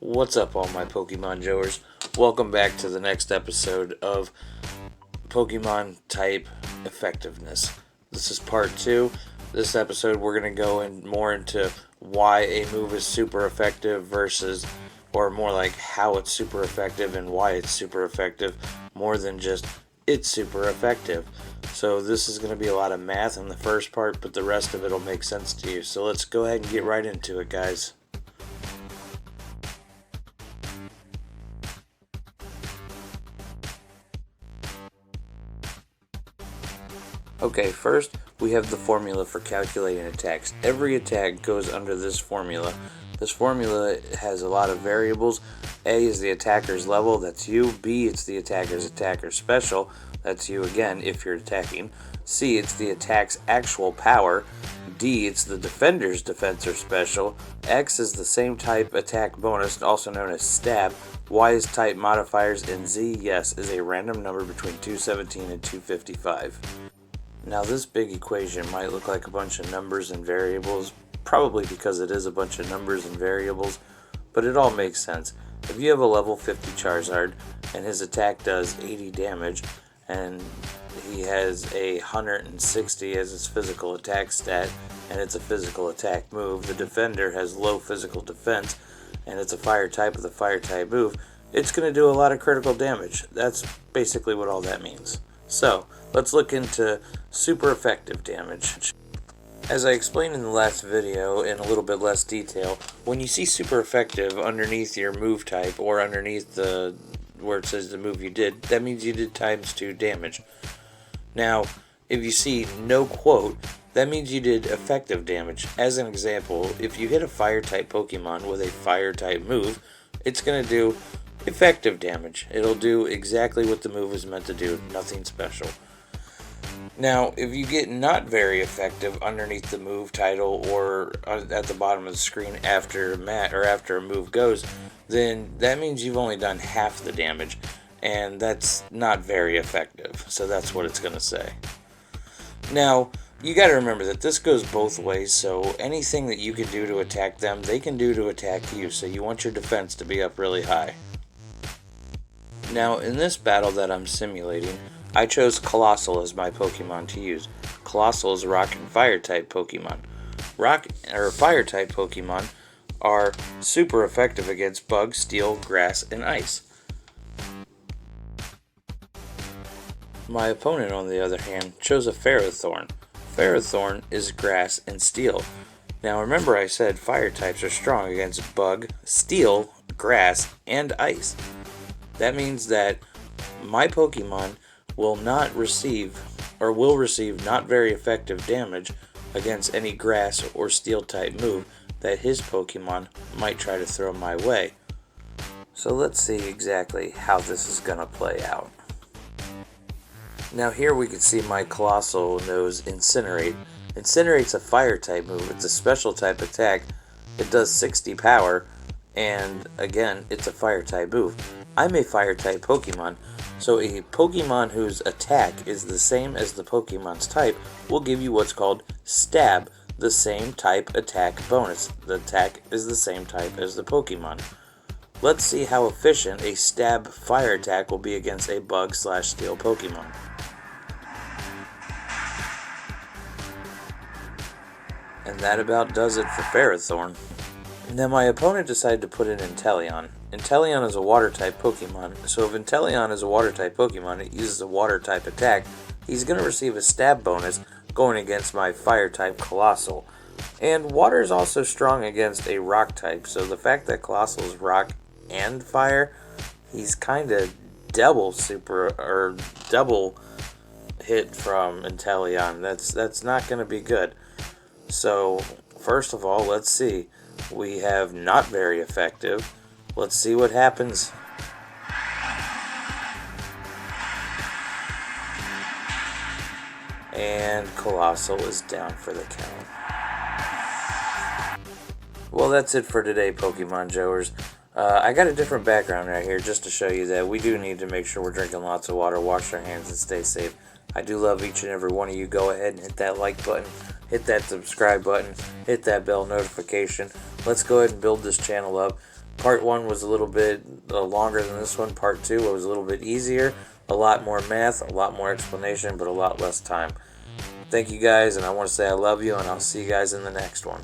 What's up, all my Pokemon Joers? Welcome back to the next episode of Pokemon Type Effectiveness. This is part 2. This episode, we're going to go more into why a move is super effective versus, or more like how it's super effective and why it's super effective, more than just it's super effective. So this is going to be a lot of math in the first part, but the rest of it will make sense to you. So let's go ahead and get right into it, guys. Okay, first we have the formula for calculating attacks. Every attack goes under this formula. This formula has a lot of variables. A is the attacker's level, that's you. B, it's the attacker's special, that's you again if you're attacking. C, it's the attack's actual power. D, it's the defender's defense or special. X is the same type attack bonus, also known as stab. Y is type modifiers, and Z, yes, is a random number between 217 and 255. Now this big equation might look like a bunch of numbers and variables, probably because it is a bunch of numbers and variables, but it all makes sense. If you have a level 50 Charizard and his attack does 80 damage and he has a 160 as his physical attack stat and it's a physical attack move, the defender has low physical defense and it's a fire type with a fire type move, it's going to do a lot of critical damage. That's basically what all that means. So, let's look into super effective damage. As I explained in the last video in a little bit less detail, when you see super effective underneath your move type or underneath the where it says the move you did, that means you did times 2 damage. Now, if you see no quote, that means you did effective damage. As an example, if you hit a fire type Pokemon with a fire type move, it's going to do effective damage. It'll do exactly what the move was meant to do, nothing special. Now, if you get not very effective underneath the move title or at the bottom of the screen after a move goes, then that means you've only done half the damage, and that's not very effective. So that's what it's going to say. Now, you got to remember that this goes both ways, so anything that you can do to attack them, they can do to attack you, so you want your defense to be up really high. Now, in this battle that I'm simulating, I chose Coalossal as my Pokemon to use. Coalossal is a Rock and Fire type Pokemon. Fire type Pokemon are super effective against Bug, Steel, Grass, and Ice. My opponent, on the other hand, chose a Ferrothorn. Ferrothorn is Grass and Steel. Now remember I said Fire types are strong against Bug, Steel, Grass, and Ice. That means that my Pokemon will receive not very effective damage against any Grass or Steel type move that his Pokemon might try to throw my way. So let's see exactly how this is going to play out. Now here we can see my Coalossal knows Incinerate. Incinerate's a fire type move. It's a special type attack. It does 60 power, and again, it's a fire type move. I'm a fire type Pokemon, so a Pokemon whose attack is the same as the Pokemon's type will give you what's called Stab, the same type attack bonus. The attack is the same type as the Pokemon. Let's see how efficient a Stab fire attack will be against a Bug/Steel Pokemon. And that about does it for Ferrothorn. Now my opponent decided to put in Inteleon. Inteleon is a water type Pokemon, so if Inteleon is a water type Pokemon, it uses a water type attack, he's going to receive a stab bonus going against my fire type Coalossal. And water is also strong against a rock type, so the fact that Coalossal is rock and fire, he's kind of double hit from Inteleon. That's not going to be good. So first of all, let's see. We have not very effective. Let's see what happens. And Coalossal is down for the count. Well, that's it for today, Pokemon Joers. I got a different background right here just to show you that we do need to make sure we're drinking lots of water, wash our hands, and stay safe. I do love each and every one of you. Go ahead and hit that like button, hit that subscribe button, hit that bell notification. Let's go ahead and build this channel up. Part 1 was a little bit longer than this one. Part 2 was a little bit easier. A lot more math, a lot more explanation, but a lot less time. Thank you guys, and I want to say I love you, and I'll see you guys in the next one.